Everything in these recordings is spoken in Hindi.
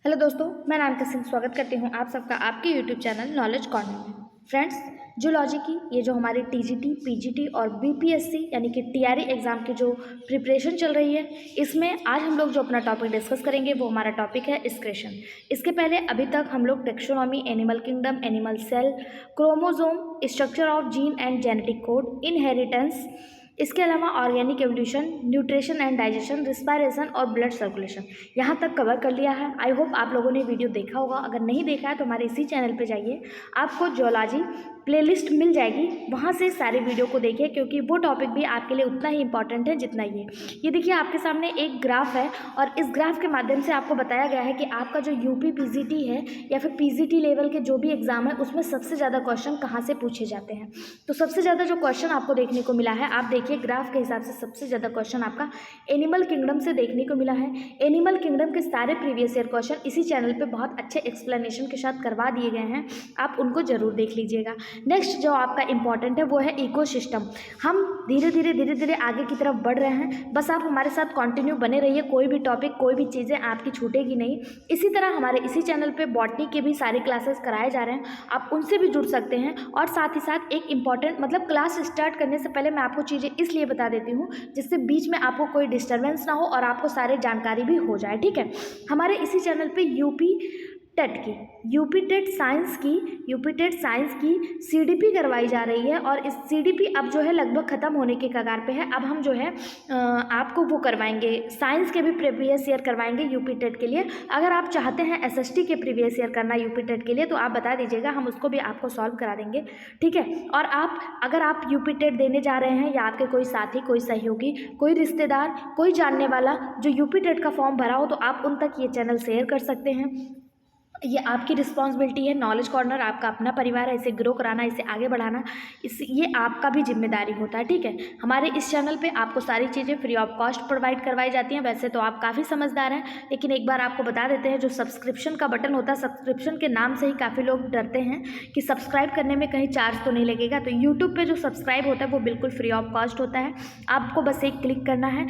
हेलो दोस्तों, मैं नानका सिंह स्वागत करती हूँ आप सबका आपके यूट्यूब चैनल नॉलेज कॉर्नर में। फ्रेंड्स, जूलॉजी की ये जो हमारी टीजीटी, पीजीटी और बीपीएससी यानी कि टीआरई एग्ज़ाम की जो प्रिपरेशन चल रही है, इसमें आज हम लोग जो अपना टॉपिक डिस्कस करेंगे वो हमारा टॉपिक है एक्सक्रीशन। इसके पहले अभी तक हम लोग taxonomy, animal kingdom, animal cell, chromosome, structure of gene and genetic code, inheritance, इसके अलावा organic evolution, nutrition and digestion, respiration और ब्लड सर्कुलेशन यहाँ तक कवर कर लिया है। आई होप आप लोगों ने वीडियो देखा होगा। अगर नहीं देखा है तो हमारे इसी चैनल पे जाइए, आपको जूलॉजी प्लेलिस्ट मिल जाएगी, वहाँ से सारे वीडियो को देखिए क्योंकि वो टॉपिक भी आपके लिए उतना ही इंपॉर्टेंट है जितना ये देखिए आपके सामने एक ग्राफ है और इस ग्राफ के माध्यम से आपको बताया गया है कि आपका जो यूपी पीजीटी है या फिर पीजीटी लेवल के जो भी एग्जाम है उसमें सबसे ज़्यादा क्वेश्चन कहाँ से पूछे जाते हैं। तो सबसे ज़्यादा जो क्वेश्चन आपको देखने को मिला है, आप देखिए ग्राफ के हिसाब से सबसे ज़्यादा क्वेश्चन आपका एनिमल किंगडम से देखने को मिला है। एनिमल किंगडम के सारे प्रीवियस ईयर क्वेश्चन इसी चैनल पे बहुत अच्छे एक्सप्लेनेशन के साथ करवा दिए गए हैं, आप उनको जरूर देख लीजिएगा। नेक्स्ट जो आपका इंपॉर्टेंट है वो है इकोसिस्टम। हम धीरे धीरे आगे की तरफ बढ़ रहे हैं, बस आप हमारे साथ कंटिन्यू बने रहिए। कोई भी टॉपिक, कोई भी चीज़ें आपकी छूटेगी नहीं। इसी तरह हमारे इसी चैनल पे बॉटनी के भी सारे क्लासेस कराए जा रहे हैं, आप उनसे भी जुड़ सकते हैं। और साथ ही साथ एक इंपॉर्टेंट मतलब क्लास स्टार्ट करने से पहले मैं आपको चीज़ें इसलिए बता देती हूँ जिससे बीच में आपको कोई डिस्टर्बेंस ना हो और आपको सारे जानकारी भी हो जाए। ठीक है, हमारे इसी चैनल पे यूपी टेट साइंस की सीडीपी करवाई जा रही है और इस सीडीपी अब जो है लगभग ख़त्म होने के कगार पे है। अब हम जो है आपको वो करवाएंगे, साइंस के भी प्रीवियस ईयर करवाएंगे यूपी टेट के लिए। अगर आप चाहते हैं एसएसटी के प्रीवियस ईयर करना यूपी टेट के लिए तो आप बता दीजिएगा, हम उसको भी आपको सॉल्व करा देंगे। ठीक है, और अगर आप यूपी टेट देने जा रहे हैं या आपके कोई साथी, कोई सहयोगी, कोई रिश्तेदार, कोई जानने वाला जो यूपी टेट का फॉर्म भरा हो तो आप उन तक ये चैनल शेयर कर सकते हैं। ये आपकी रिस्पॉन्सिबिलिटी है। नॉलेज कॉर्नर आपका अपना परिवार है, इसे ग्रो कराना, इसे आगे बढ़ाना, ये आपका भी जिम्मेदारी होता है। ठीक है, हमारे इस चैनल पे आपको सारी चीज़ें फ्री ऑफ कॉस्ट प्रोवाइड करवाई जाती हैं। वैसे तो आप काफ़ी समझदार हैं, लेकिन एक बार आपको बता देते हैं, जो सब्सक्रिप्शन का बटन होता है, सब्सक्रिप्शन के नाम से ही काफ़ी लोग डरते हैं कि सब्सक्राइब करने में कहीं चार्ज तो नहीं लगेगा। तो यूट्यूब पर जो सब्सक्राइब होता है वो बिल्कुल फ्री ऑफ कॉस्ट होता है, आपको बस एक क्लिक करना है।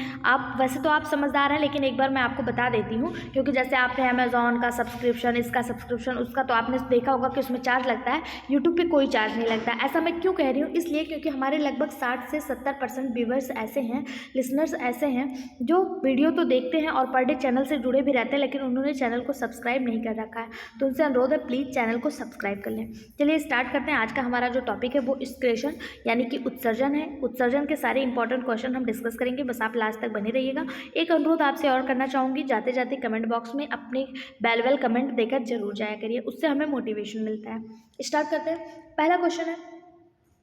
वैसे तो आप समझदार हैं, लेकिन एक बार मैं आपको बता देती हूँ, क्योंकि जैसे आपने अमेजॉन का सब्सक्रिप्शन, इसका सब्सक्रिप्शन, उसका तो आपने देखा होगा कि उसमें चार्ज लगता है, यूट्यूब पे कोई चार्ज नहीं लगता। ऐसा मैं क्यों कह रही हूँ? इसलिए क्योंकि हमारे लगभग 60 से 70% व्यूवर्स ऐसे हैं, लिसनर्स ऐसे हैं जो वीडियो तो देखते हैं और पर डे चैनल से जुड़े भी रहते हैं, लेकिन उन्होंने चैनल को सब्सक्राइब नहीं कर रखा है। तो उनसे अनुरोध है, प्लीज़ चैनल को सब्सक्राइब कर लें। चलिए स्टार्ट करते हैं। आज का हमारा जो टॉपिक है वो एक्सक्रीशन यानी कि उत्सर्जन है। उत्सर्जन के सारे इंपॉर्टेंट क्वेश्चन हम डिस्कस करेंगे, बस आप लास्ट तक बने रहिएगा। एक अनुरोध आपसे और करना चाहूँगी, जाते जाते कमेंट बॉक्स में अपने बेल कमेंट देकर जरूर जाया करिए, उससे हमें मोटिवेशन मिलता है। स्टार्ट करते हैं। पहला क्वेश्चन है,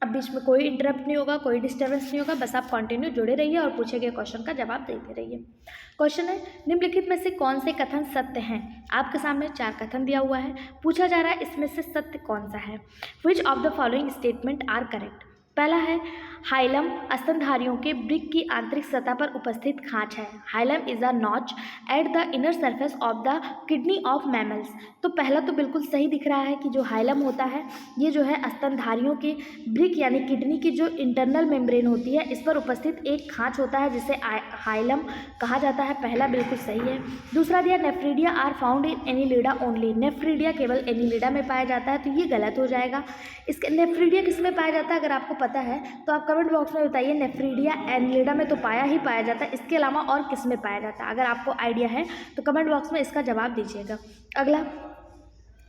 अब बीच में कोई इंटरप्ट नहीं होगा, कोई डिस्टर्बेंस नहीं होगा, बस आप कंटिन्यू जुड़े रहिए और पूछे गए क्वेश्चन का जवाब देते रहिए। क्वेश्चन है, निम्नलिखित में से कौन से कथन सत्य हैं? आपके सामने 4 कथन दिया हुआ है, पूछा जा रहा है इसमें से सत्य कौन सा है। Which of the following statement are correct? पहला है, हाइलम स्तनधारियों के वृक्क की आंतरिक सतह पर उपस्थित खांच है। Hilum is a notch at the inner surface of the kidney of mammals. तो पहला तो बिल्कुल सही दिख रहा है कि जो हाइलम होता है ये जो है स्तनधारियों के वृक्क यानी किडनी की जो इंटरनल मेम्ब्रेन होती है, इस पर उपस्थित एक खांच होता है जिसे हाइलम कहा जाता है। पहला बिल्कुल सही है। दूसरा दिया, nephridia are found in annelida only. Nephridia केवल एनीलिडा में पाया जाता है, तो ये गलत हो जाएगा। इसके नेफ्रीडिया किस में पाया जाता है अगर आपको पता है तो आप कमेंट बॉक्स में बताइए। नेफ्रीडिया एनीलिडा में तो पाया ही पाया जाता है, इसके अलावा और किस में पाया जाता है? अगर आपको आइडिया है तो कमेंट बॉक्स में इसका जवाब दीजिएगा। अगला,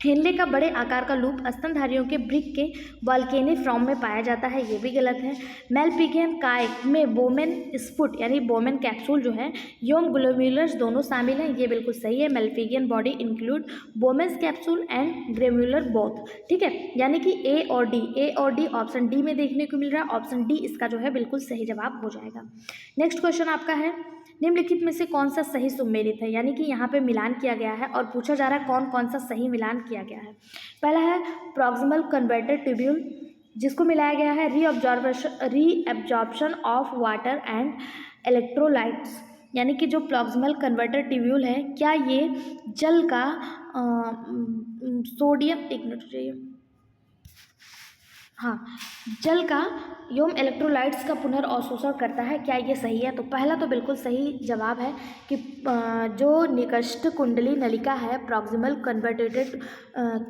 हेनले का बड़े आकार का लूप स्तनधारियों के वृक्क के वॉल्केनिफॉर्म में पाया जाता है, ये भी गलत है। मेलपिगियन काय में बोमेन स्फुट यानी बोमेन कैप्सूल जो है, योम ग्लोम्युलर्स दोनों शामिल हैं, ये बिल्कुल सही है। Malpighian body include Bowman's capsule and glomerular both. ठीक है, यानी कि ए और डी ऑप्शन डी में देखने को मिल रहा है। ऑप्शन डी इसका जो है बिल्कुल सही जवाब हो जाएगा। नेक्स्ट क्वेश्चन आपका है, निम्नलिखित में से कौन सा सही सुमेलित है? यानी कि यहाँ पे मिलान किया गया है और पूछा जा रहा है कौन कौन सा सही मिलान किया गया है। पहला है प्रॉक्सिमल कन्वर्टर ट्यूब्यूल, जिसको मिलाया गया है reabsorption of water and electrolytes. यानी कि जो प्रॉक्सिमल कन्वर्टर ट्यूब्यूल है, क्या ये जल का सोडियम, एक मिनट चाहिए, हाँ, जल का यौम इलेक्ट्रोलाइट्स का पुनर्अवशोषण करता है, क्या ये सही है? तो पहला तो बिल्कुल सही जवाब है कि जो निकष्ट कुंडली नलिका है, प्रॉक्सिमल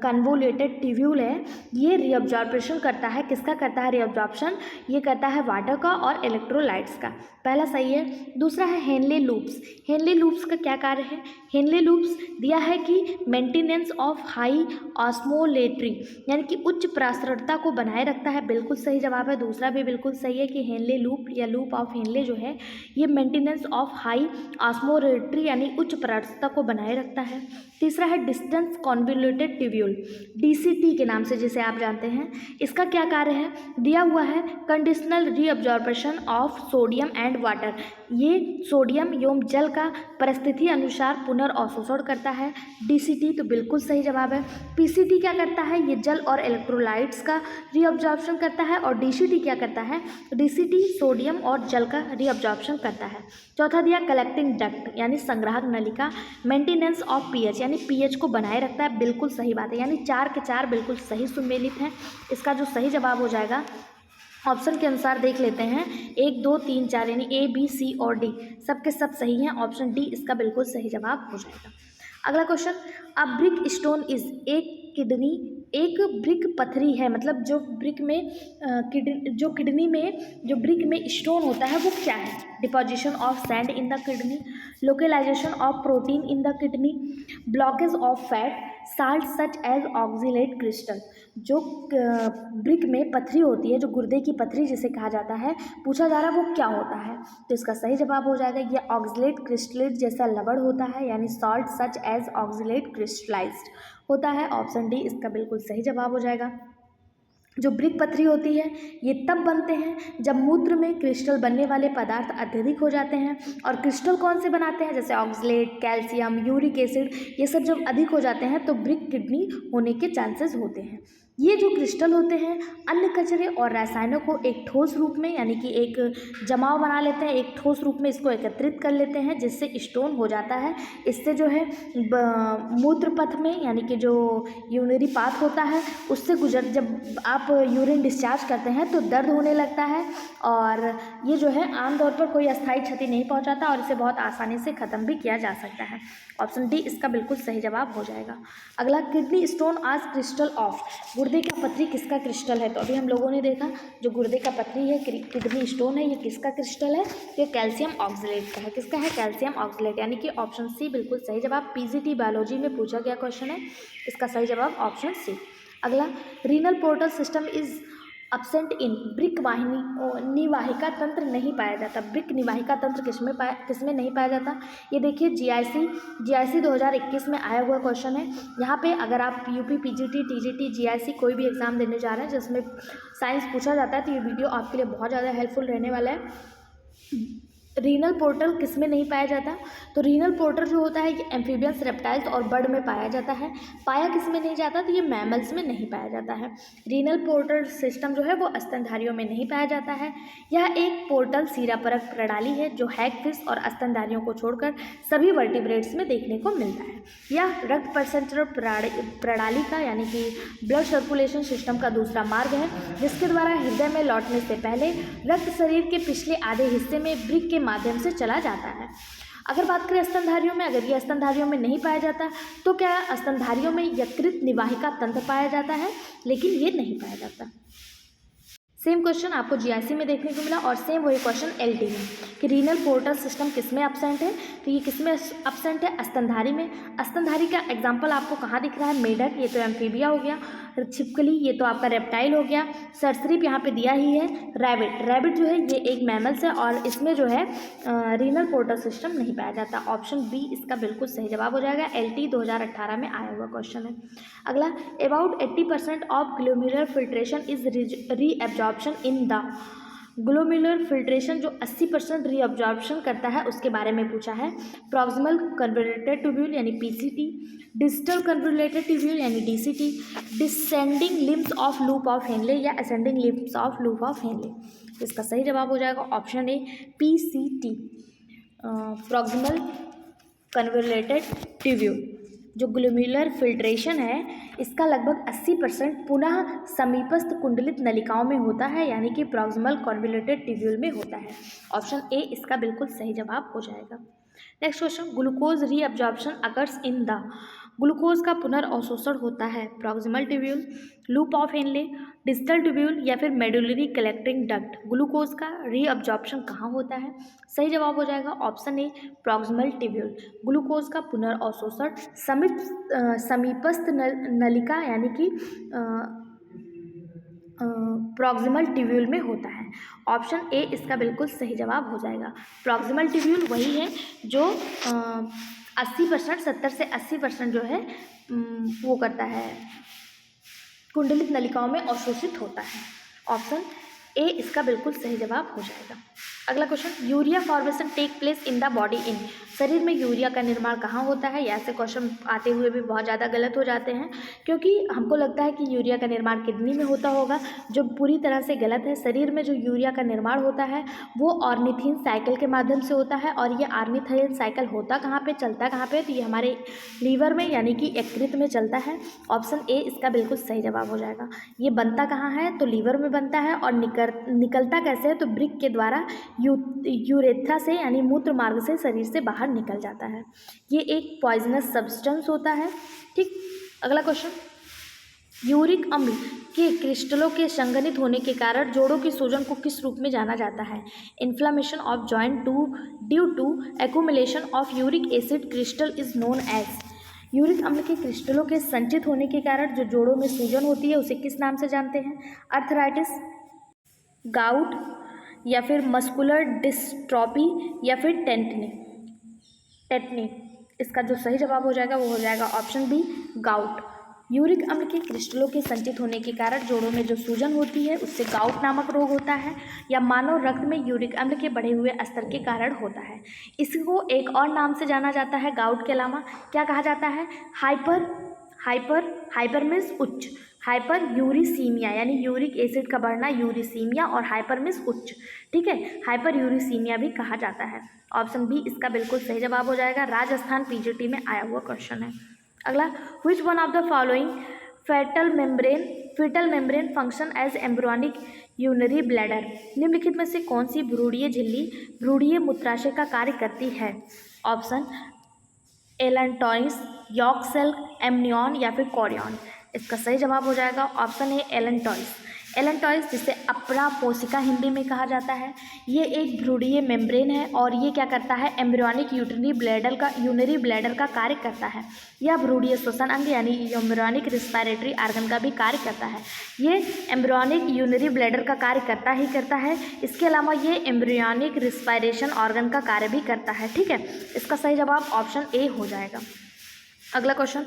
कन्वोल्यूटेड ट्यूब्यूल है, ये रीअब्जॉर्प्शन करता है। किसका करता है रीअब्जॉर्प्शन? ये करता है वाटर का और इलेक्ट्रोलाइट्स का। पहला सही है। दूसरा है हेनले लूप्स। हेनले लूप्स का क्या कार्य है? हेनले लूप्स दिया है कि मेंटेनेंस ऑफ हाई ऑस्मोलेट्री, यानी कि उच्च प्रसारणता को बनाए रखता है। बिल्कुल सही जवाब है। दूसरा भी बिल्कुल सही है कि हेनले लूप या लूप ऑफ हेनले जो है ये मेंटेनेंस ऑफ हाई ऑस्मोलेट्री यानी उच्च प्रसारणता को बनाए रखता है। तीसरा है डिस्टेंस कॉन्वोल्यूटेड ट्यूब्यूल, डीसीटी के नाम से जिसे आप जानते हैं। इसका क्या कार्य है? दिया हुआ है conditional reabsorption of sodium and water. ये सोडियम एवं जल का परिस्थिति अनुसार पुनर्अवशोषण करता है। डीसीटी तो बिल्कुल सही जवाब है। पीसीटी क्या करता है? ये जल और इलेक्ट्रोलाइट्स का रीअब्जॉर्प्शन करता है। और डीसीटी क्या करता है? डीसीटी सोडियम और जल का रीअब्जॉर्प्शन करता है। चौथा दिया कलेक्टिंग डक्ट यानी संग्राहक नलिका, मेंटेनेंस ऑफ पीएच यानी पीएच को बनाए रखता है। बिल्कुल सही बात है, यानी 4 के 4 बिल्कुल सही सुमेलित हैं। इसका जो सही जवाब हो जाएगा ऑप्शन के अनुसार देख लेते हैं, 1 2 3 4 यानी ए बी सी और डी सबके सब सही हैं। ऑप्शन डी इसका बिल्कुल सही जवाब हो जाएगा। अगला question, a brick stone is, एक ब्रिक पत्थरी है, मतलब जो ब्रिक में किडनी में जो ब्रिक में स्टोन होता है वो क्या है? Deposition of sand in the kidney, localisation of protein in the kidney, blockage of fat, salt such as oxalate crystal. जो ब्रिक में पथरी होती है, जो गुर्दे की पथरी जिसे कहा जाता है, पूछा जा रहा है वो क्या होता है? तो इसका सही जवाब हो जाएगा ये ऑक्सीलेट क्रिस्टलेट जैसा लवण होता है, यानी salt such as oxalate crystallised होता है। ऑप्शन डी इसका बिल्कुल सही जवाब हो जाएगा। जो ब्रिक पथरी होती है ये तब बनते हैं जब मूत्र में क्रिस्टल बनने वाले पदार्थ अत्यधिक हो जाते हैं। और क्रिस्टल कौन से बनाते हैं? जैसे ऑक्सलेट, कैल्शियम, यूरिक एसिड, ये सब जब अधिक हो जाते हैं तो ब्रिक किडनी होने के चांसेस होते हैं। ये जो क्रिस्टल होते हैं अन्य कचरे और रसायनों को एक ठोस रूप में यानी कि एक जमाव बना लेते हैं, एक ठोस रूप में इसको एकत्रित कर लेते हैं जिससे स्टोन हो जाता है। इससे जो है मूत्र पथ में यानी कि जो यूरिनरी पाथ होता है उससे जब आप यूरिन डिस्चार्ज करते हैं तो दर्द होने लगता है। और ये जो है आमतौर पर कोई अस्थायी क्षति नहीं पहुंचाता और इसे बहुत आसानी से ख़त्म भी किया जा सकता है। ऑप्शन डी इसका बिल्कुल सही जवाब हो जाएगा। अगला, किडनी स्टोन आज क्रिस्टल ऑफ, गुर्दे का पथरी किसका क्रिस्टल है? तो अभी हम लोगों ने देखा जो गुर्दे का पथरी है, किडनी स्टोन है, ये किसका क्रिस्टल है? ये कैल्शियम ऑक्सलेट का है। किसका है? कैल्शियम ऑक्सलेट, यानी कि ऑप्शन सी बिल्कुल सही जवाब। पीजीटी बायोलॉजी में पूछा गया क्वेश्चन है, इसका सही जवाब ऑप्शन सी। अगला, renal portal system is absent in, brick वाहिनी निवाहिका तंत्र नहीं पाया जाता। ब्रिक निवाहिका तंत्र किसमें नहीं पाया जाता? ये देखिए जीआईसी 2021 में आया हुआ क्वेश्चन है। यहाँ पे अगर आप यूपी, पीजीटी, टीजीटी, जीआईसी कोई भी एग्जाम देने जा रहे हैं जिसमें साइंस पूछा जाता है तो ये वीडियो आपके लिए बहुत ज़्यादा हेल्पफुल रहने वाला है। रीनल पोर्टल किस में नहीं पाया जाता? तो रीनल पोर्टल जो होता है ये एम्फीबियंस, रेप्टाइल्स और बर्ड में पाया जाता है। पाया किस में नहीं जाता? तो ये मैमल्स में नहीं पाया जाता है। रीनल पोर्टल सिस्टम जो है वो स्तनधारियों में नहीं पाया जाता है। यह एक पोर्टल सिरापरक प्रणाली है जो हैगफिश और स्तनधारियों को छोड़कर सभी वर्टिब्रेट्स में देखने को मिलता है। यह रक्त परिसंचरण प्रणाली का यानी कि ब्लड सर्कुलेशन सिस्टम का दूसरा मार्ग है जिसके द्वारा हृदय में लौटने से पहले रक्त शरीर के पिछले आधे हिस्से में ब्रिक के माध्यम से चला जाता है। अगर बात करें स्तनधारियों में, अगर ये स्तनधारियों में नहीं पाया जाता तो क्या स्तनधारियों में यकृत निवाहिका तंत्र पाया जाता है? लेकिन ये नहीं पाया जाता। सेम क्वेश्चन आपको जीआईसी में देखने को मिला और सेम वही क्वेश्चन एलटी में कि रीनल पोर्टल सिस्टम किस में एब्सेंट है? तो ये किस में एब्सेंट है? स्तनधारी में। स्तनधारी का एग्जांपल आपको कहाँ दिख रहा है? मेढक, ये तो एम्फीबिया हो गया। छिपकली, ये तो आपका रेप्टाइल हो गया। सरीसृप यहाँ पे दिया ही है। रैबिट जो है ये एक मैमल्स है और इसमें जो है रीनल पोर्टल सिस्टम नहीं पाया जाता। ऑप्शन बी इसका बिल्कुल सही जवाब हो जाएगा। एलटी 2018 में आया हुआ क्वेश्चन है। अगला, about 80% of glomerular filtration is reabsorption in the, glomerular filtration जो 80% रीअब्जॉर्प्शन करता है उसके बारे में पूछा है। प्रॉक्सिमल कन्वोल्यूटेड ट्यूब्यूल यानी पीसीटी, डिस्टल कन्वोल्यूटेड ट्यूब्यूल यानी DCT, descending limbs of loop of Henle या ascending limbs of loop of Henle. इसका सही जवाब हो जाएगा option A PCT, proximal convoluted tubule. जो ग्लोम्युलर फिल्ट्रेशन है इसका लगभग 80% पुनः समीपस्थ कुंडलित नलिकाओं में होता है, यानी कि प्रॉक्सिमल कॉन्वोल्यूटेड ट्यूब्यूल में होता है। ऑप्शन ए इसका बिल्कुल सही जवाब हो जाएगा। Next question, glucose reabsorption occurs in the, glucose का पुनर्अवशोषण होता है proximal tubule, loop of Henley, distal tubule या फिर मेडुलरी कलेक्टिंग डक्ट। ग्लूकोज का रीअब्जॉर्प्शन कहाँ होता है? सही जवाब हो जाएगा ऑप्शन ए प्रॉक्सिमल ट्यूब्यूल। ग्लूकोज का पुनर्अवशोषण समीपस्थ नलिका यानी कि प्रॉक्सिमल ट्यूब्यूल में होता है। ऑप्शन ए इसका बिल्कुल सही जवाब हो जाएगा। प्रॉक्सिमल ट्यूब्यूल वही है जो 80%, 70 से 80% जो है वो करता है, कुंडलित नलिकाओं में अवशोषित होता है। ऑप्शन ए इसका बिल्कुल सही जवाब हो जाएगा। अगला question, urea formation take place in the body in, शरीर में यूरिया का निर्माण कहाँ होता है? ऐसे क्वेश्चन आते हुए भी बहुत ज़्यादा गलत हो जाते हैं, क्योंकि हमको लगता है कि यूरिया का निर्माण किडनी में होता होगा, जो पूरी तरह से गलत है। शरीर में जो यूरिया का निर्माण होता है वो ऑर्निथिन साइकिल के माध्यम से होता है, और ये ऑर्निथिन साइकिल होता कहाँ पे, चलता कहाँ पे? तो ये हमारे लीवर में यानी कि यकृत में चलता है। ऑप्शन ए इसका बिल्कुल सही जवाब हो जाएगा। ये बनता कहाँ है? तो लीवर में बनता है, और निकलता कैसे है? तो ब्रिक के द्वारा यूरेथ्रा से यानी मूत्र मार्ग से शरीर से बाहर निकल जाता है। ये एक पॉइजनस सब्सटेंस होता है। ठीक, अगला क्वेश्चन, यूरिक अम्ल के क्रिस्टलों के संघनित होने के कारण जोड़ों की सूजन को किस रूप में जाना जाता है? Inflammation of joint due to accumulation of uric acid crystal is known as, uric अम्ल के क्रिस्टलों के संचित होने के कारण जो जोड़ों में सूजन होती है उसे किस नाम से जानते हैं? अर्थराइटिस, गाउट या फिर मस्कुलर डिस्ट्रॉफी या फिर टेटनी। इसका जो सही जवाब हो जाएगा वो हो जाएगा ऑप्शन बी गाउट। यूरिक अम्ल के क्रिस्टलों के संचित होने के कारण जोड़ों में जो सूजन होती है उससे गाउट नामक रोग होता है, या मानव रक्त में यूरिक अम्ल के बढ़े हुए स्तर के कारण होता है। इसको एक और नाम से जाना जाता है गाउट के अलावा, क्या कहा जाता है? हाइपर मीन्स उच्च, हाइपर यूरिसीमिया यानी यूरिक एसिड का बढ़ना यूरिसीमिया, और हाइपर मीन्स उच्च। ठीक है, हाइपर यूरिसीमिया भी कहा जाता है। ऑप्शन बी इसका बिल्कुल सही जवाब हो जाएगा। राजस्थान पीजीटी में आया हुआ क्वेश्चन है। अगला, which one of the following foetal membrane function as embryonic urinary bladder, निम्नलिखित में से कौन सी भ्रूणीय झिल्ली भ्रूणीय मूत्राशय का कार्य करती है? Option allantois, yolk cell, amnion या फिर कोरियन। इसका सही जवाब हो जाएगा ऑप्शन ए एलेंटॉइस। एलेंटॉइस जिसे अपरा पोसिका हिंदी में कहा जाता है, ये एक भ्रूणीय मेम्ब्रेन है, और ये क्या करता है? एम्ब्रियोनिक यूरिनरी ब्लैडर का कार्य करता है। यह भ्रूणीय श्वसन अंग यानी एम्ब्रियोनिक रिस्पायरेटरी आर्गन का भी कार्य करता है। ये एम्ब्रियोनिक यूरिनरी ब्लैडर का कार्य करता है। इसके अलावा ये एम्ब्रियोनिक रिस्पायरेशन ऑर्गन का कार्य भी करता है। ठीक है, इसका सही जवाब ऑप्शन ए हो जाएगा। अगला question,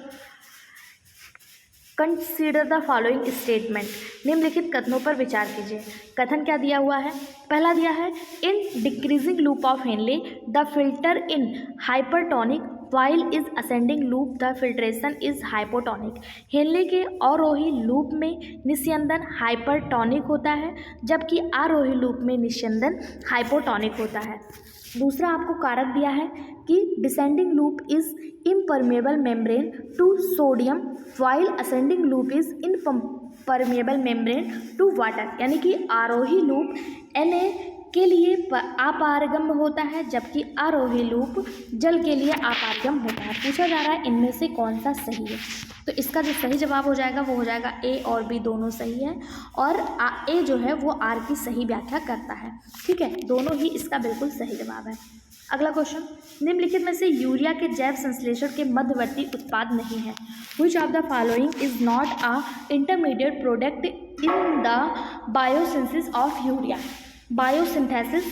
consider the following statement, निम्नलिखित कथनों पर विचार कीजिए। कथन क्या दिया हुआ है? पहला दिया है, in decreasing loop of Henle the filter in hypertonic while is ascending loop the filtration is hypotonic. Henle के अवरोही लूप में निस्यंदन हाइपरटोनिक होता है, जबकि आरोही लूप में निस्यंदन हाइपोटोनिक होता है। दूसरा आपको कारक दिया है कि descending loop is impermeable membrane to sodium while ascending loop is impermeable membrane to water, यानी कि आरोही लूप Na के लिए अपारगम्य होता है, जबकि आरोही लूप जल के लिए अपारगम्य होता है। पूछा जा रहा है इनमें से कौन सा सही है, तो इसका जो सही जवाब हो जाएगा वो हो जाएगा ए और बी दोनों सही है, और ए जो है वो आर की सही व्याख्या करता है। ठीक है, दोनों ही इसका बिल्कुल सही जवाब है। अगला क्वेश्चन, निम्नलिखित में से यूरिया के जैव संश्लेषण के मध्यवर्ती उत्पाद नहीं है? Which of the following is not a intermediate product in the biosynthesis of urea? Biosynthesis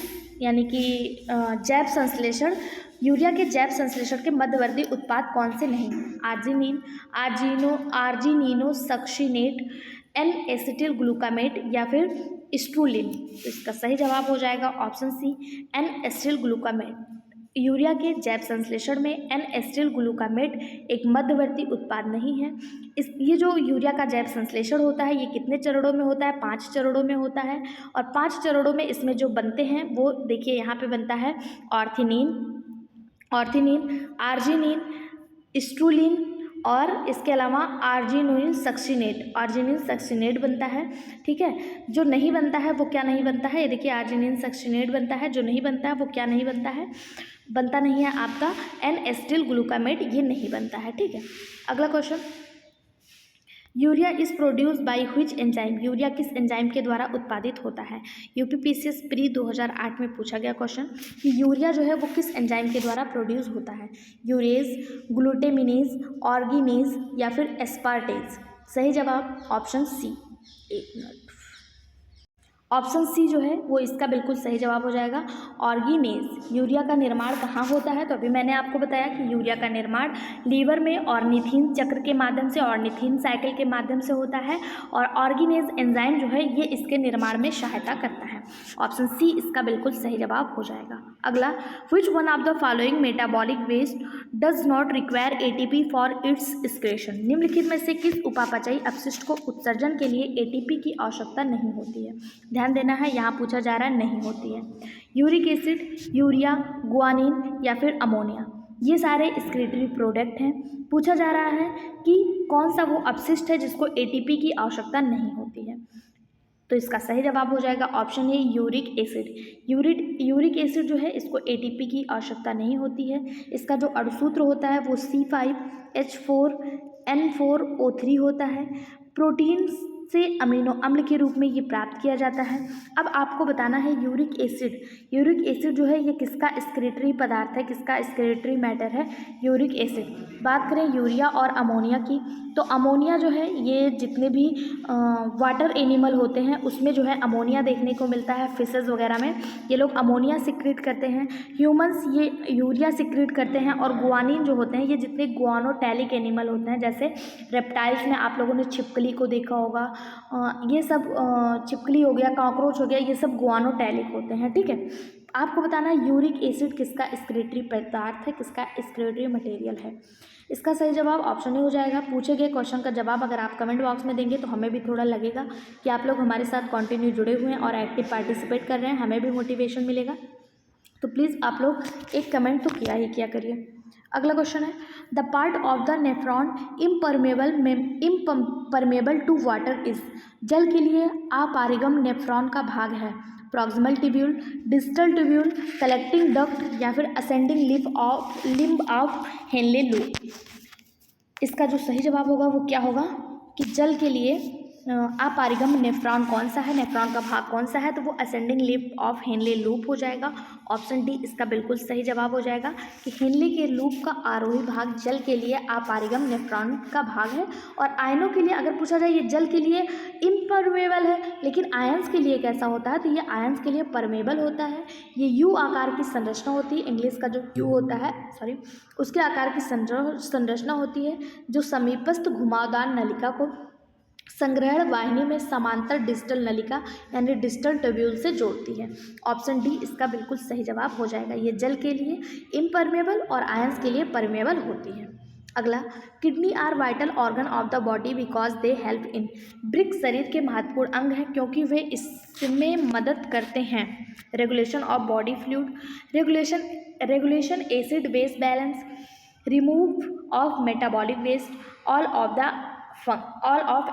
यानी कि जैव संश्लेषण, यूरिया के जैव संश्लेषण के मध्यवर्ती उत्पाद कौन से नहीं? Arginine, argininosuccinate, N acetyl glutamate या फिर स्ट्रूलिन। इसका सही जवाब हो जाएगा option C N acetyl glutamate. Urea के जैव संश्लेषण में एन एसिटिल ग्लूकामेट एक मध्यवर्ती उत्पाद नहीं है। ये जो यूरिया का जैव संश्लेषण होता है ये कितने चरणों में होता है? 5 चरणों में होता है, और 5 चरणों में इसमें जो बनते हैं वो देखिए यहाँ पे बनता है ऑर्थिनीन, आर्जिनिन, स्ट्रूलिन और इसके अलावा आर्जिनिन सक्सिनेट बनता है। ठीक है, जो नहीं बनता है वो क्या नहीं बनता है, ये देखिए आर्जिनिन सक्सिनेट बनता है, जो नहीं बनता है वो क्या नहीं बनता है, बनता नहीं है आपका एन एसिटिल ग्लूकामेट, ये नहीं बनता है। ठीक है, अगला question, urea is produce by which enzyme, urea किस एंजाइम के द्वारा उत्पादित होता है। यूपीपीसीएस प्री 2008 में पूछा गया क्वेश्चन कि यूरिया जो है वो किस एंजाइम के द्वारा प्रोड्यूस होता है, यूरेज, ग्लूटेमिनेज, ऑर्गेनेज या फिर एस्पार्टेज। सही जवाब ऑप्शन सी। एक मिनट, ऑप्शन सी जो है वो इसका बिल्कुल सही जवाब हो जाएगा, ऑर्गेनेज। यूरिया का निर्माण कहाँ होता है, तो अभी मैंने आपको बताया कि यूरिया का निर्माण लीवर में ऑर्निथीन चक्र के माध्यम से, ऑर्निथीन साइकिल के माध्यम से होता है, और ऑर्गेनेज एंजाइम जो है ये इसके निर्माण में सहायता करता है। ऑप्शन सी इसका बिल्कुल सही जवाब हो जाएगा। अगला, which one of the following metabolic waste does not require ATP for its excretion, निम्नलिखित में से किस उपापचयी अपशिष्ट को उत्सर्जन के लिए एटीपी की आवश्यकता नहीं होती है। ध्यान देना है, यहाँ पूछा जा रहा है नहीं होती है। यूरिक एसिड, यूरिया, गुआनिन या फिर अमोनिया, ये सारे एक्सक्रीटरी प्रोडक्ट हैं। पूछा जा रहा है कि कौन सा वो अपशिष्ट है जिसको एटीपी की आवश्यकता नहीं होती है, तो इसका सही जवाब हो जाएगा ऑप्शन ए यूरिक एसिड। यूरिक एसिड जो है इसको एटीपी की आवश्यकता नहीं होती है। इसका जो अणुसूत्र होता है वो C5H4N4O3 होता है। प्रोटीन से अमीनो अम्ल के रूप में ये प्राप्त किया जाता है। अब आपको बताना है यूरिक एसिड जो है ये किसका एक्सक्रीटरी पदार्थ है, किसका एक्सक्रीटरी मैटर है, यूरिक एसिड। बात करें यूरिया और अमोनिया की, तो अमोनिया जो है ये जितने भी वाटर एनिमल होते हैं उसमें जो है अमोनिया देखने को मिलता है, फिशेस वगैरह में ये लोग अमोनिया सिक्रीट करते हैं। ह्यूमंस ये यूरिया सिक्रीट करते हैं, और गुआनिन जो होते हैं ये जितने गुआनोटैलिक एनिमल होते हैं, जैसे रेप्टाइल्स में आप लोगों ने छिपकली को देखा होगा, ये सब छिपकली हो गया, कॉकरोच हो गया, ये सब गुआनोटैलिक होते हैं। ठीक है, आपको बताना है यूरिक एसिड किसका एक्सक्रीटरी पदार्थ है, किसका एक्सक्रीटरी मटेरियल है। इसका सही जवाब ऑप्शन ए हो जाएगा। पूछे गए क्वेश्चन का जवाब अगर आप कमेंट बॉक्स में देंगे तो हमें भी थोड़ा लगेगा कि आप लोग हमारे साथ कंटिन्यू जुड़े हुए हैं और एक्टिव पार्टिसिपेट कर रहे हैं, हमें भी मोटिवेशन मिलेगा। तो प्लीज़ आप लोग एक कमेंट तो किया ही किया करिए। अगला क्वेश्चन है, the part of the nephron impermeable to water is, जल के लिए अपारगम नेफ्रॉन का भाग है। Proximal tubule, distal tubule, collecting duct या फिर ascending limb of Henle loop. इसका जो सही जवाब होगा वो क्या होगा कि जल के लिए अपारगम नेफ्रॉन कौन सा है, नेफ्रॉन का भाग कौन सा है, तो वो ascending lip of Henle loop हो जाएगा। ऑप्शन डी इसका बिल्कुल सही जवाब हो जाएगा कि हेनले के लूप का आरोही भाग जल के लिए अपारगम नेफ्रॉन का भाग है। और आयनों के लिए अगर पूछा जाए, ये जल के लिए इम्परमेबल है, लेकिन आयंस के लिए कैसा होता है, तो ये आयंस के लिए परमेबल होता है। ये यू आकार की संरचना होती है, इंग्लिश का जो यू होता है उसके आकार की संरचना होती है, जो समीपस्थ घुमावदार नलिका को संग्रहण वाहिनी में समांतर डिस्टल नलिका यानी डिस्टल ट्यूब्यूल से जोड़ती है। ऑप्शन डी इसका बिल्कुल सही जवाब हो जाएगा। ये जल के लिए इम्परमेबल और आयंस के लिए परमेबल होती है। अगला, kidney are vital organ of the body because they help in, वृक्क शरीर के महत्वपूर्ण अंग हैं क्योंकि वे इसमें मदद करते हैं। Regulation of body fluid, regulation acid base balance, remove of metabolic waste, all of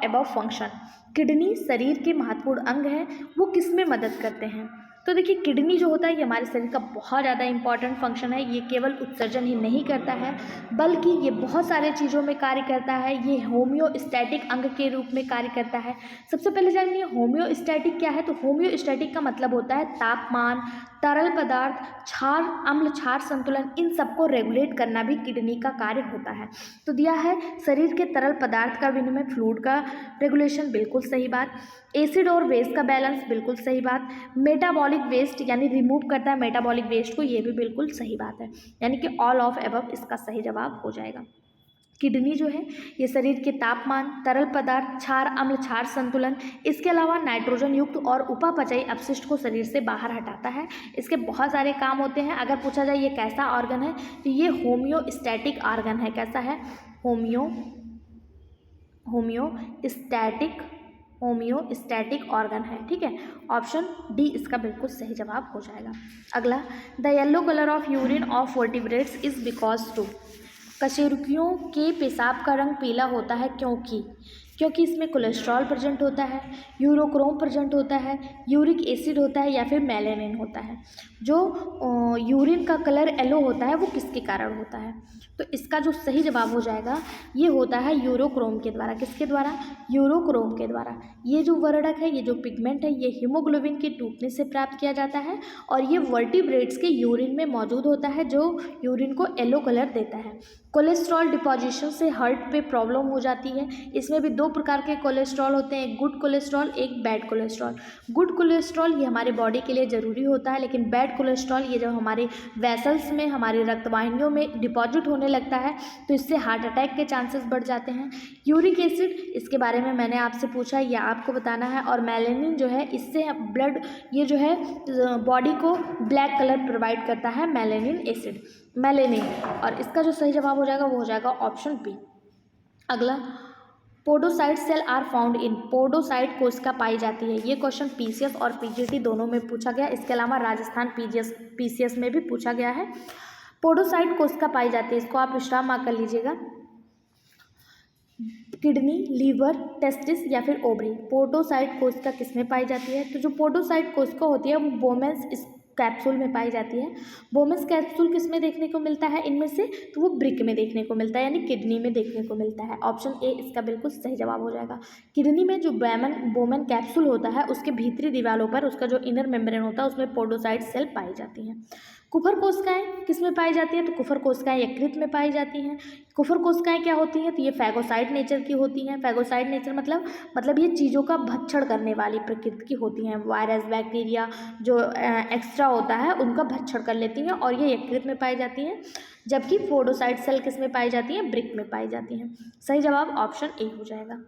above function. Kidney शरीर के महत्वपूर्ण अंग हैं, वो किस में मदद करते हैं, तो देखिए किडनी जो होता है ये हमारे शरीर का बहुत ज़्यादा इंपॉर्टेंट फंक्शन है। ये केवल उत्सर्जन ही नहीं करता है बल्कि ये बहुत सारे चीज़ों में कार्य करता है। ये होम्योस्टैटिक अंग के रूप में कार्य करता है। सबसे पहले जानिए होम्योस्टैटिक क्या है, तो होम्योस्टैटिक का मतलब होता है तापमान, तरल पदार्थ, क्षार अम्ल क्षार संतुलन, इन सबको रेगुलेट करना भी किडनी का कार्य होता है। तो दिया है शरीर के तरल पदार्थ का विनिमय, फ्लूइड का रेगुलेशन, बिल्कुल सही बात। एसिड और बेस का बैलेंस, बिल्कुल सही बात। मेटाबॉलिक वेस्ट यानी रिमूव करता है मेटाबॉलिक वेस्ट को, ये भी बिल्कुल सही बात है। यानी कि ऑल ऑफ अबव इसका सही जवाब हो जाएगा। किडनी जो है ये शरीर के तापमान, तरल पदार्थ, क्षार अम्ल क्षार संतुलन, इसके अलावा नाइट्रोजन युक्त और उपापचयी अपशिष्ट को शरीर से बाहर हटाता है। इसके बहुत सारे काम होते हैं। अगर पूछा जाए ये कैसा ऑर्गन है, तो ये होम्योस्टैटिक ऑर्गन है। कैसा है, होम्योस्टैटिक ऑर्गन है। ठीक है, ऑप्शन डी इसका बिल्कुल सही जवाब हो जाएगा। अगला, the yellow colour of urine of vertebrates is because to, कशेरुकियों के पेशाब का रंग पीला होता है क्योंकि इसमें कोलेस्ट्रॉल प्रेजेंट होता है, यूरोक्रोम प्रेजेंट होता है, यूरिक एसिड होता है या फिर मेलानिन होता है। जो यूरिन का कलर येलो होता है वो किसके कारण होता है? तो इसका जो सही जवाब हो जाएगा ये होता है यूरोक्रोम के द्वारा। किसके द्वारा? यूरोक्रोम के द्वारा। ये जो वर्णक है, ये जो पिगमेंट है, ये हीमोग्लोबिन के टूटने से प्राप्त किया जाता है और ये वर्टिब्रेट्स के यूरिन में मौजूद होता है जो यूरिन को येलो कलर देता है। कोलेस्ट्रॉल डिपोजिशन से हार्ट पे प्रॉब्लम हो जाती है। इसमें भी दो प्रकार के कोलेस्ट्रॉल होते हैं, एक गुड कोलेस्ट्रॉल, एक बैड कोलेस्ट्रॉल। गुड कोलेस्ट्रॉल ये हमारे बॉडी के लिए ज़रूरी होता है, लेकिन बैड कोलेस्ट्रॉल ये जब हमारे वेसल्स में, हमारी रक्तवाहिनियों में डिपॉजिट होने लगता है तो इससे हार्ट अटैक के चांसेस बढ़ जाते हैं। यूरिक एसिड, इसके बारे में मैंने आपसे पूछा, ये आपको बताना है। और मेलानिन जो है, इससे ब्लड, ये जो है बॉडी को ब्लैक कलर प्रोवाइड करता है, मेलानिन एसिड, मेलानिन। और इसका जो सही जवाब हो जाएगा वो हो जाएगा ऑप्शन बी। अगला, podocyte cell are found in, podocyte कोशिका पाई जाती है। ये क्वेश्चन पीसीएस और पीजीटी दोनों में पूछा गया। इसके अलावा राजस्थान पीसीएस में भी पूछा गया है। पोडोसाइट कोशिका पाई जाती है, इसको आप विश्राम मार्क कर लीजिएगा। किडनी, लीवर, टेस्टिस या फिर ओवरी। पोडोसाइट कोशिका किसमें पाई जाती है? तो जो पोडोसाइट कोशिका होती है वो बोमेन्स कैप्सूल में पाई जाती है। बोमेन्स कैप्सूल किस में देखने को मिलता है इनमें से? तो वो ब्रिक में देखने को मिलता है, यानी किडनी में देखने को मिलता है। ऑप्शन ए इसका बिल्कुल सही जवाब हो जाएगा। किडनी में जो बोमेन कैप्सूल होता है उसके भीतरी दीवारों पर, उसका जो इनर मेम्ब्रेन होता है उसमें पोडोसाइट सेल पाई जाती हैं। कुफर कोशिकाएं किस में पाई जाती हैं? तो कुफर कोशिकाएं यकृत में पाई जाती हैं। कुफर कोशिकाएं क्या होती हैं? तो ये फैगोसाइट नेचर की होती हैं। फैगोसाइट नेचर मतलब ये चीज़ों का भक्षण करने वाली प्रकृति की होती हैं। वायरस, बैक्टीरिया जो एक्स्ट्रा होता है उनका भक्षण कर लेती हैं और ये यकृत में पाई जाती हैं। जबकि पोडोसाइट सेल किस में पाई जाती हैं? ब्रिक में पाई जाती हैं। सही जवाब ऑप्शन ए हो जाएगा।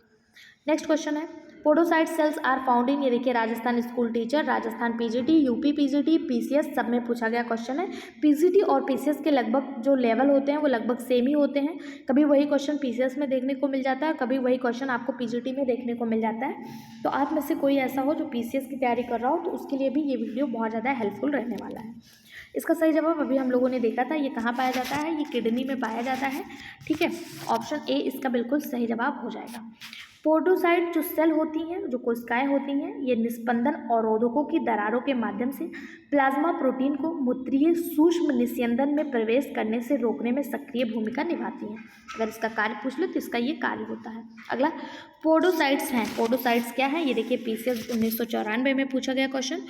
नेक्स्ट क्वेश्चन है, podocyte cells are found in, ये देखिए Rajasthan school teacher, Rajasthan PGT, UP PGT, PCS सब में पूछा गया क्वेश्चन है। पीजीटी और पीसीएस के लगभग जो लेवल होते हैं वो लगभग सेम ही होते हैं। कभी वही क्वेश्चन पीसीएस में देखने को मिल जाता है, कभी वही क्वेश्चन आपको पीजीटी में देखने को मिल जाता है। तो आप में से कोई ऐसा हो जो पीसीएस की तैयारी कर रहा हो तो उसके लिए भी ये वीडियो बहुत ज़्यादा हेल्पफुल रहने वाला है। इसका सही जवाब अभी हम लोगों ने देखा था, ये कहाँ पाया जाता है? ये किडनी में पाया जाता है। ठीक है, ऑप्शन ए इसका बिल्कुल सही जवाब हो जाएगा। पोडोसाइट जो सेल होती हैं, जो कोशिकाएं होती हैं, ये निस्पंदन अवरोधकों की दरारों के माध्यम से प्लाज्मा प्रोटीन को मूत्रीय सूक्ष्म निस्यंदन में प्रवेश करने से रोकने में सक्रिय भूमिका निभाती हैं। अगर इसका कार्य पूछ लो तो इसका ये कार्य होता है। अगला, पोडोसाइट्स हैं। पोडोसाइट्स क्या है? ये देखिए पीसीएस 1994 में पूछा गया क्वेश्चन।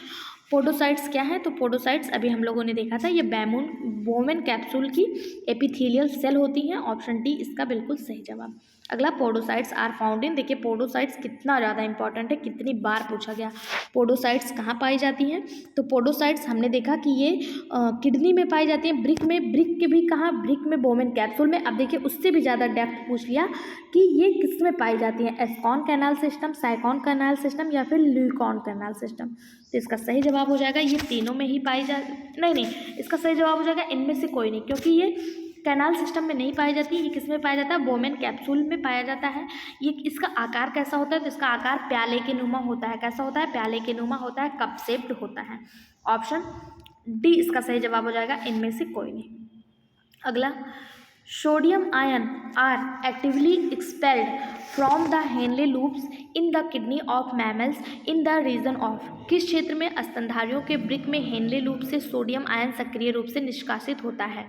पोडोसाइट्स क्या है? तो पोडोसाइट्स अभी हम लोगों ने देखा था, ये बोमेन कैप्सूल की एपिथेलियल सेल होती हैं। ऑप्शन डी इसका बिल्कुल सही जवाब। अगला, पोडोसाइट्स आर फाउंड इन, देखिए पोडोसाइट्स कितना ज़्यादा इंपॉर्टेंट है, कितनी बार पूछा गया। पोडोसाइट्स कहाँ पाई जाती हैं? तो पोडोसाइट्स हमने देखा कि ये किडनी में पाई जाती हैं, ब्रिक में। ब्रिक के भी कहाँ? ब्रिक में, बोमेन कैप्सूल में। अब देखिए उससे भी ज़्यादा डेप्थ पूछ लिया कि ये किस में पाई जाती हैं, ascon canal system, sycon canal system या फिर ल्यूकॉन कैनाल सिस्टम। तो इसका सही जवाब हो जाएगा ये तीनों में ही पाई जा नहीं, इसका सही जवाब हो जाएगा इनमें से कोई नहीं, क्योंकि ये कैनाल सिस्टम में नहीं पाई जाती। ये किस में पाया जाता है? बोमेन कैप्सूल में पाया जाता है। ये इसका आकार कैसा होता है? तो इसका आकार प्याले के नुमा होता है। कैसा होता है? प्याले के नुमा होता है, कप शेप्ड होता है। ऑप्शन डी इसका सही जवाब हो जाएगा, इनमें से कोई नहीं। अगला, sodium ion are actively expelled from the Henle loops in the kidney of mammals in the region of, किस क्षेत्र में स्तनधारियों के ब्रिक में हेनले लूप से सोडियम आयन सक्रिय रूप से निष्कासित होता है?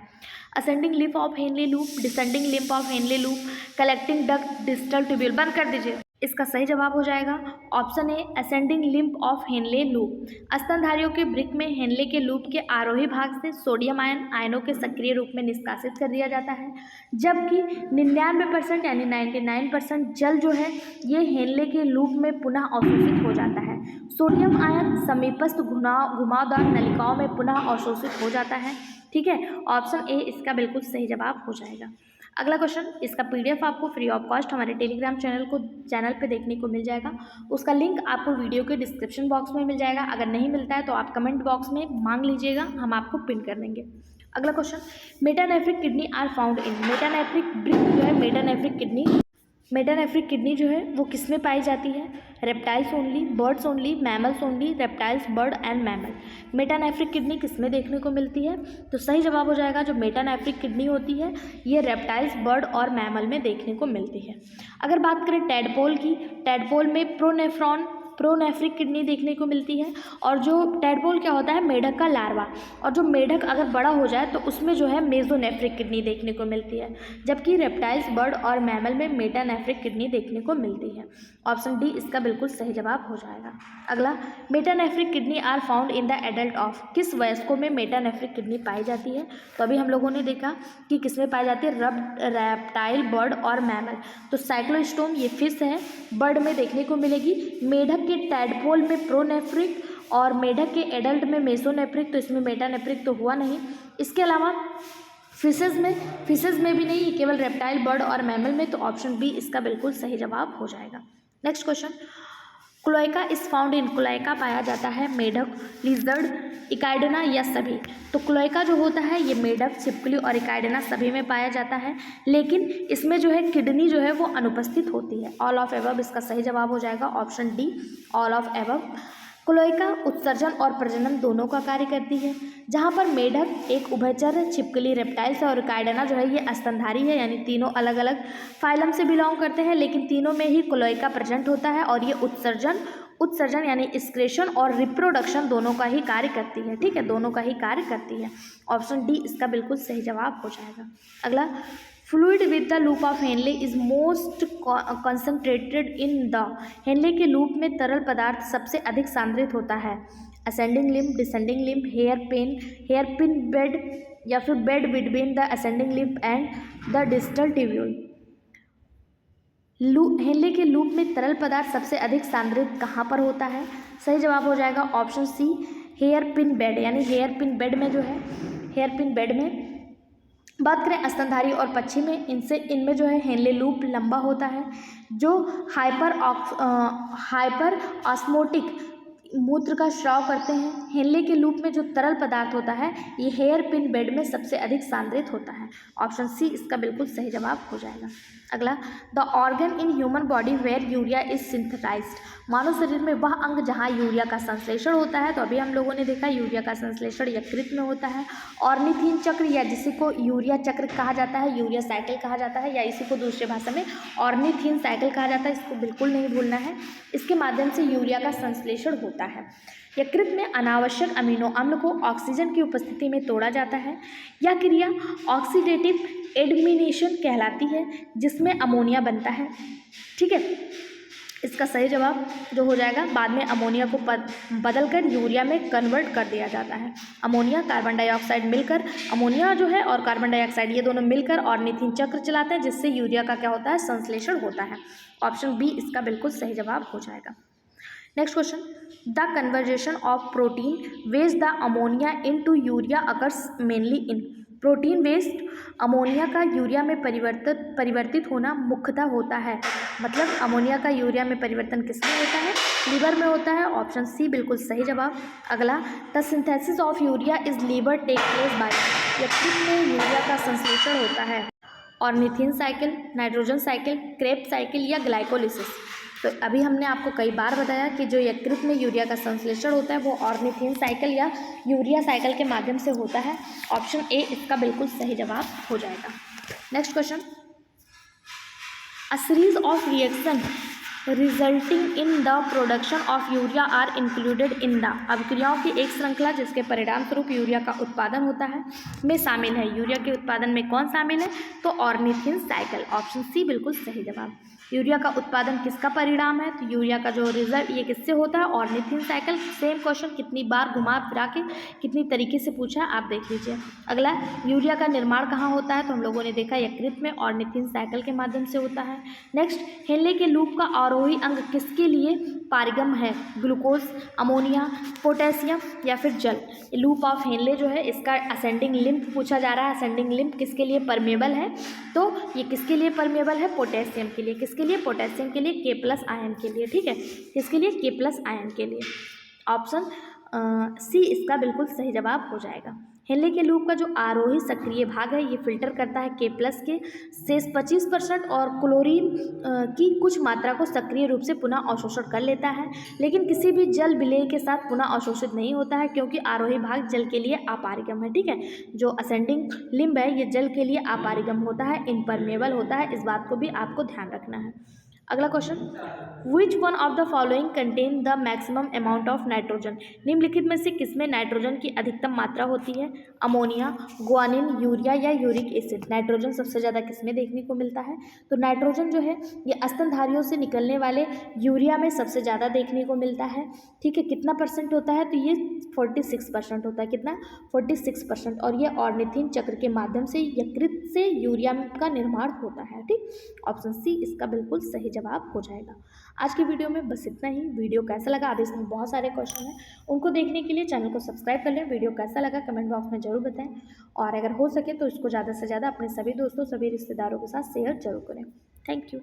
Ascending limb of Henle loop, descending limb of Henle loop, collecting duct, distal tubule. बंद कर दीजिए। इसका सही जवाब हो जाएगा option A, ascending limb of Henle loop. स्तनधारियों के ब्रिक में हेनले के लूप के आरोही भाग से सोडियम आयनों के सक्रिय रूप में निष्कासित कर दिया जाता है, जबकि 99% यानी 99% जल जो है ये हेनले के लूप में पुनः अवशोषित हो जाता है। सोडियम आयन समीपस्थ घुमावदार नलिकाओं में पुनः अवशोषित हो जाता है। ठीक है, ऑप्शन ए इसका बिल्कुल सही जवाब हो जाएगा। अगला क्वेश्चन, इसका पीडीएफ आपको फ्री ऑफ कॉस्ट हमारे टेलीग्राम चैनल पे देखने को मिल जाएगा। उसका लिंक आपको वीडियो के डिस्क्रिप्शन बॉक्स में मिल जाएगा। अगर नहीं मिलता है तो आप कमेंट बॉक्स में मांग लीजिएगा, हम आपको पिन कर देंगे। अगला question, metanephric kidney are found in, metanephric ब्रिक जो है मेटानेफ्रिक किडनी मेटानेफ्रिक किडनी जो है वो किस में पाई जाती है? Reptiles only, birds only, mammals only, reptiles, bird and mammal. Metanephric kidney किस में देखने को मिलती है? तो सही जवाब हो जाएगा जो मेटानेफ्रिक किडनी होती है ये रेप्टाइल्स, बर्ड और मैमल में देखने को मिलती है। अगर बात करें टैडपोल की, टैडपोल में प्रोनेफ्रिक किडनी देखने को मिलती है। और जो टैडपोल क्या होता है? मेढक का लार्वा। और जो मेढक अगर बड़ा हो जाए तो उसमें जो है मेसोनेफ्रिक किडनी देखने को मिलती है, जबकि रेप्टाइल्स, बर्ड और मैमल में मेटानेफ्रिक किडनी देखने को मिलती है। ऑप्शन डी इसका बिल्कुल सही जवाब हो जाएगा। अगला, metanephric kidney are found in the adult of, किस वयस्कों में मेटानेफ्रिक किडनी पाई जाती है? तो अभी हम लोगों ने देखा कि किसमें पाई जाती है? रेप्टाइल, बर्ड और मैमल। तो साइक्लोस्टोम ये फिश है, बर्ड में देखने को मिलेगी, मेढक के टैडपोल में प्रोनेफ्रिक और मेढक के एडल्ट में मेसोनेफ्रिक, तो इसमें मेटानेफ्रिक तो हुआ नहीं। इसके अलावा फिशेज में भी नहीं, केवल रेप्टाइल, बर्ड और मैमल में, तो ऑप्शन बी इसका बिल्कुल सही जवाब हो जाएगा। Next question, cloaca is found in, cloaca पाया जाता है मेढक, लिजर्ड, इकाइडना या सभी? तो क्लोएका जो होता है ये मेढक, छिपकली और इकाइडना सभी में पाया जाता है, लेकिन इसमें जो है किडनी जो है वो अनुपस्थित होती है। ऑल ऑफ एबव इसका सही जवाब हो जाएगा, option D all of above. Cloaca उत्सर्जन और प्रजनन दोनों का कार्य करती है, जहाँ पर मेढक एक उभयचर, छिपकली रेप्टाइल्स और इकाइडना जो है ये स्तनधारी है, यानी तीनों अलग अलग फाइलम से बिलोंग करते हैं, लेकिन तीनों में ही क्लोएका प्रेजेंट होता है और ये उत्सर्जन यानी एक्सक्रीशन और रिप्रोडक्शन दोनों का ही कार्य करती है। ठीक है, दोनों का ही कार्य करती है। ऑप्शन डी इसका बिल्कुल सही जवाब हो जाएगा। अगला, fluid with the loop of Henle is most concentrated in the, Henle के लूप में तरल पदार्थ सबसे अधिक सांद्रित होता है। Ascending limb, descending limb, hairpin bend या फिर bend between the ascending limb and the distal tubule. Henle के लूप में तरल पदार्थ सबसे अधिक सांद्रित कहाँ पर होता है? सही जवाब हो जाएगा option C hairpin bend, यानी हेयर पिन बेड में जो है, हेयर पिन बेड में। बात करें स्तनधारी और पक्षी में, इनमें जो है हेनले लूप लंबा होता है, जो हाइपर ऑस्मोटिक मूत्र का स्राव करते हैं। हेनले के लूप में जो तरल पदार्थ होता है ये हेयर पिन बेड में सबसे अधिक सांद्रित होता है। ऑप्शन सी इसका बिल्कुल सही जवाब हो जाएगा। अगला, the organ in human body where urea is synthesised, मानव शरीर में वह अंग जहाँ यूरिया का संश्लेषण होता है। तो अभी हम लोगों ने देखा यूरिया का संश्लेषण यकृत में होता है। ऑर्निथीन चक्र या जिसी को यूरिया चक्र कहा जाता है, यूरिया साइकिल कहा जाता है, या इसी को दूसरी भाषा में ऑर्निथीन साइकिल कहा जाता है, इसको बिल्कुल नहीं भूलना है। इसके माध्यम से यूरिया का संश्लेषण होता है। यकृत में अनावश्यक अमीनो अम्ल को ऑक्सीजन की उपस्थिति में तोड़ा जाता है। यह क्रिया ऑक्सीडेटिव एलिमिनेशन कहलाती है, जिसमें अमोनिया बनता है। ठीक है, इसका सही जवाब जो हो जाएगा, बाद में अमोनिया को बदलकर यूरिया में कन्वर्ट कर दिया जाता है। अमोनिया, कार्बन डाइऑक्साइड मिलकर, अमोनिया जो है और कार्बन डाइऑक्साइड ये दोनों मिलकर ऑर्निथीन चक्र चलाते हैं, जिससे यूरिया का क्या होता है? संश्लेषण होता है। ऑप्शन बी इसका बिल्कुल सही जवाब हो जाएगा। Next question, the conversion of protein waste the ammonia into urea occurs mainly in, protein waste ammonia का यूरिया में परिवर्तित होना मुख्यतः होता है। मतलब अमोनिया का यूरिया में परिवर्तन किसमें होता है? लीवर में होता है। ऑप्शन सी बिल्कुल सही जवाब। अगला, the synthesis of urea is liver take place by, यकृत में यूरिया का संश्लेषण होता है ornithine cycle, nitrogen cycle, Krebs cycle या ग्लाइकोलिसिस। तो अभी हमने आपको कई बार बताया कि जो यकृत में यूरिया का संश्लेषण होता है वो ऑर्निथीन साइकिल या यूरिया साइकिल के माध्यम से होता है। ऑप्शन ए इसका बिल्कुल सही जवाब हो जाएगा। Next question, a series of reaction resulting in the production of urea are included in the, अभिक्रियाओं की एक श्रृंखला जिसके परिणाम स्वरूप यूरिया का उत्पादन होता है में शामिल है। यूरिया के उत्पादन में कौन शामिल है? तो ऑर्निथीन साइकिल। ऑप्शन सी बिल्कुल सही जवाब। यूरिया का उत्पादन किसका परिणाम है? तो यूरिया का जो रिजल्ट ये किससे होता है? Ornithine cycle. सेम क्वेश्चन कितनी बार घुमा फिरा के कितनी तरीके से पूछा है आप देख लीजिए। अगला, यूरिया का निर्माण कहाँ होता है? तो हम लोगों ने देखा यकृत में ऑर्निथीन साइकिल के माध्यम से होता है। नेक्स्ट, हेनले के लूप का आरोही अंग किसके लिए पारगम्य है? ग्लूकोज, अमोनिया, पोटेशियम या फिर जल। लूप ऑफ हेनले जो है इसका असेंडिंग लिम्फ पूछा जा रहा है। असेंडिंग लिम्फ किसके लिए परमेबल है? तो ये किसके लिए परमेबल है? पोटेशियम के लिए। किसके लिए? पोटेशियम के लिए, K+ आयन के लिए। ठीक है, किसके लिए? K+ आयन के लिए। ऑप्शन सी इसका बिल्कुल सही जवाब हो जाएगा। हेनले के लूप का जो आरोही सक्रिय भाग है ये फिल्टर करता है K+ के शेष 25% और क्लोरीन की कुछ मात्रा को सक्रिय रूप से पुनः अवशोषण कर लेता है, लेकिन किसी भी जल विलेय के साथ पुनः अवशोषित नहीं होता है क्योंकि आरोही भाग जल के लिए अपारगम है। ठीक है, जो असेंडिंग लिम्ब है ये जल के लिए अपारगम होता है, इम्परमेबल होता है, इस बात को भी आपको ध्यान रखना है। अगला question, which one of the following contain the maximum amount of nitrogen. निम्नलिखित में से किसमें नाइट्रोजन की अधिकतम मात्रा होती है? अमोनिया, ग्वानिन, यूरिया या यूरिक एसिड। नाइट्रोजन सबसे ज़्यादा किसमें देखने को मिलता है? तो नाइट्रोजन जो है ये स्तनधारियों से निकलने वाले यूरिया में सबसे ज़्यादा देखने को मिलता है। ठीक है, कितना परसेंट होता है? तो ये 46% होता है। कितना? 46%। और ये ऑर्निथिन चक्र के माध्यम से यकृत से यूरिया का निर्माण होता है। ठीक, ऑप्शन सी इसका बिल्कुल सही जवाब हो जाएगा। आज की वीडियो में बस इतना ही। वीडियो कैसा लगा? अब इसमें बहुत सारे क्वेश्चन हैं, उनको देखने के लिए चैनल को सब्सक्राइब कर लें। वीडियो कैसा लगा कमेंट बॉक्स में जरूर बताएं, और अगर हो सके तो इसको ज़्यादा से ज़्यादा अपने सभी दोस्तों, सभी रिश्तेदारों के साथ शेयर जरूर करें। Thank you.